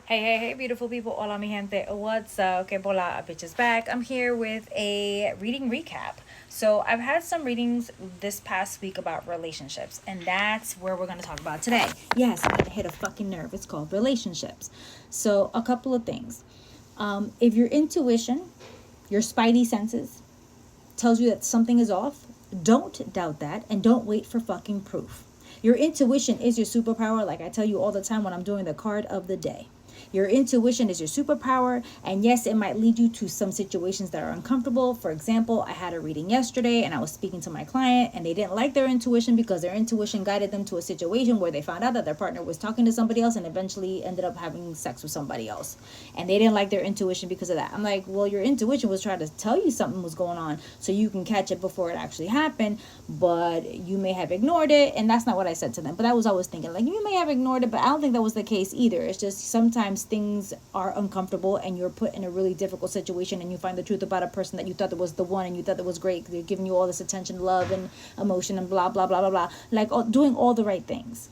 Hey, beautiful people. Hola, mi gente. What's up? Que bola, bitch is back. I'm here with a reading recap. So, I've had some readings this past week about relationships, and that's where we're going to talk about today. Yes, I'm going to hit a fucking nerve. It's called relationships. So, a couple of things. If your intuition, your spidey senses, tells you that something is off, don't doubt that and don't wait for fucking proof. Your intuition is your superpower, like I tell you all the time when I'm doing the card of the day. Your intuition is your superpower, and yes, it might lead you to some situations that are uncomfortable. For example, I had a reading yesterday and I was speaking to my client, and they didn't like their intuition because their intuition guided them to a situation where they found out that their partner was talking to somebody else and eventually ended up having sex with somebody else. And they didn't like their intuition because of that. I'm like, well, your intuition was trying to tell you something was going on so you can catch it before it actually happened, but you may have ignored it. And that's not what I said to them, but that was, I was thinking, like, you may have ignored it, but I don't think that was the case either. It's just sometimes things are uncomfortable and you're put in a really difficult situation, and you find the truth about a person that you thought that was the one and you thought that was great. They're giving you all this attention, love, and emotion, and blah blah blah blah blah, like doing all the right things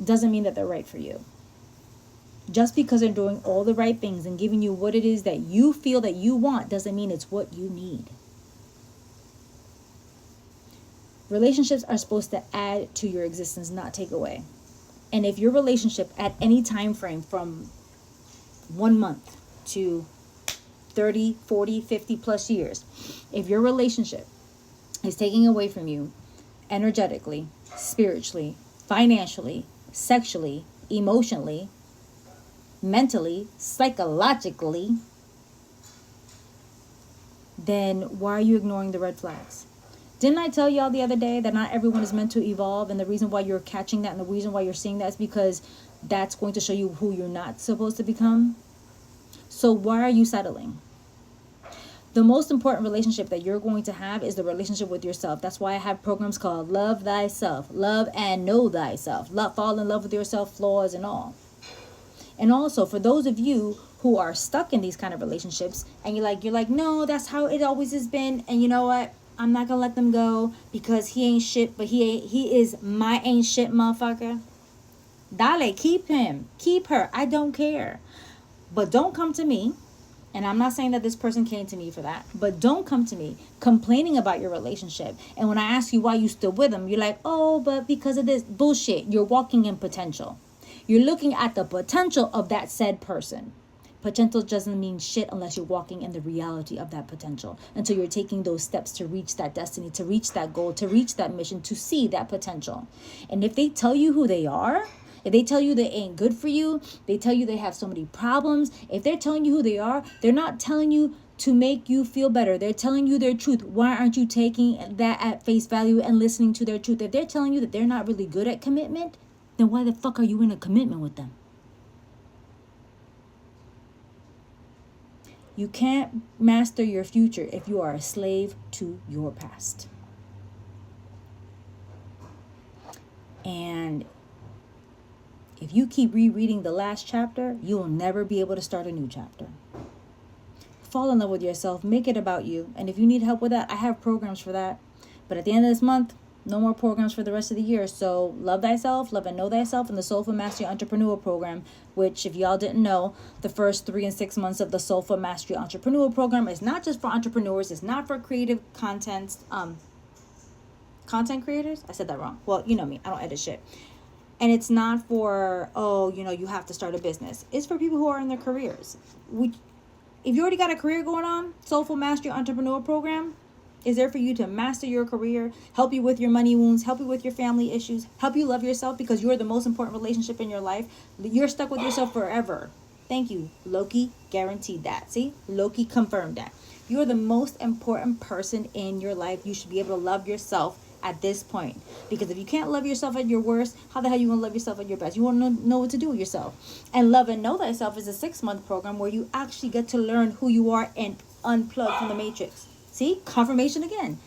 doesn't mean that they're right for you. Just because they're doing all the right things and giving you what it is that you feel that you want doesn't mean it's what you need. Relationships are supposed to add to your existence, not take away. And if your relationship at any time frame from 1 month to 30, 40, 50 plus years, if your relationship is taking away from you energetically, spiritually, financially, sexually, emotionally, mentally, psychologically, then why are you ignoring the red flags? Didn't I tell y'all the other day that not everyone is meant to evolve, and the reason why you're catching that and the reason why you're seeing that is because that's going to show you who you're not supposed to become? So why are you settling? The most important relationship that you're going to have is the relationship with yourself. That's why I have programs called Love Thyself, Love and Know Thyself, Fall in Love with Yourself, flaws and all. And also, for those of you who are stuck in these kind of relationships and you're like, no, that's how it always has been, and you know what? I'm not gonna let them go because he ain't shit, but he is my ain't shit motherfucker. Dale, keep him, keep her. I don't care. But don't come to me, and I'm not saying that this person came to me for that, but don't come to me complaining about your relationship. And when I ask you why you still with him, you're like, oh, but because of this bullshit. You're walking in potential. You're looking at the potential of that said person. Potential doesn't mean shit unless you're walking in the reality of that potential, until you're taking those steps to reach that destiny, to reach that goal, to reach that mission, to see that potential. And if they tell you who they are, if they tell you they ain't good for you, they tell you they have so many problems, if they're telling you who they are, they're not telling you to make you feel better. They're telling you their truth. Why aren't you taking that at face value and listening to their truth? If they're telling you that they're not really good at commitment, then why the fuck are you in a commitment with them? You can't master your future if you are a slave to your past. And if you keep rereading the last chapter, you will never be able to start a new chapter. Fall in love with yourself. Make it about you. And if you need help with that, I have programs for that. But at the end of this month, no more programs for the rest of the year. So Love Thyself, Love and Know Thyself, and the Soulful Mastery Entrepreneur Program, which, if y'all didn't know, the first 3 and 6 months of the Soulful Mastery Entrepreneur Program is not just for entrepreneurs. It's not for creative content creators. I said that wrong. Well, you know me. I don't edit shit. And it's not for, you have to start a business. It's for people who are in their careers. If you already got a career going on, Soulful Mastery Entrepreneur Program is there for you to master your career, help you with your money wounds, help you with your family issues, help you love yourself because you're the most important relationship in your life. You're stuck with yourself forever. Thank you. Loki guaranteed that. See? Loki confirmed that. You're the most important person in your life. You should be able to love yourself at this point. Because if you can't love yourself at your worst, how the hell you going to love yourself at your best? You won't know what to do with yourself. And Love and Know Thyself is a 6-month program where you actually get to learn who you are and unplug from the matrix. See? Confirmation again.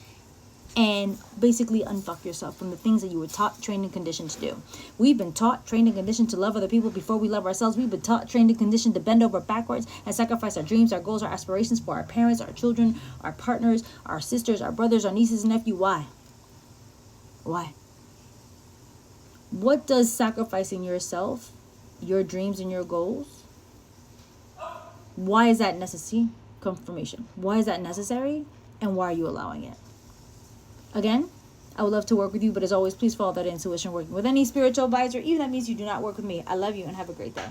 And basically unfuck yourself from the things that you were taught, trained, and conditioned to do. We've been taught, trained, and conditioned to love other people before we love ourselves. We've been taught, trained, and conditioned to bend over backwards and sacrifice our dreams, our goals, our aspirations for our parents, our children, our partners, our sisters, our brothers, our nieces, and nephews. Why? Why? What does sacrificing yourself, your dreams, and your goals Why is that necessary? Confirmation. Why is that necessary? And why are you allowing it? Again, I would love to work with you, but as always, please follow that intuition working with any spiritual advisor, even that means you do not work with me. I love you and have a great day.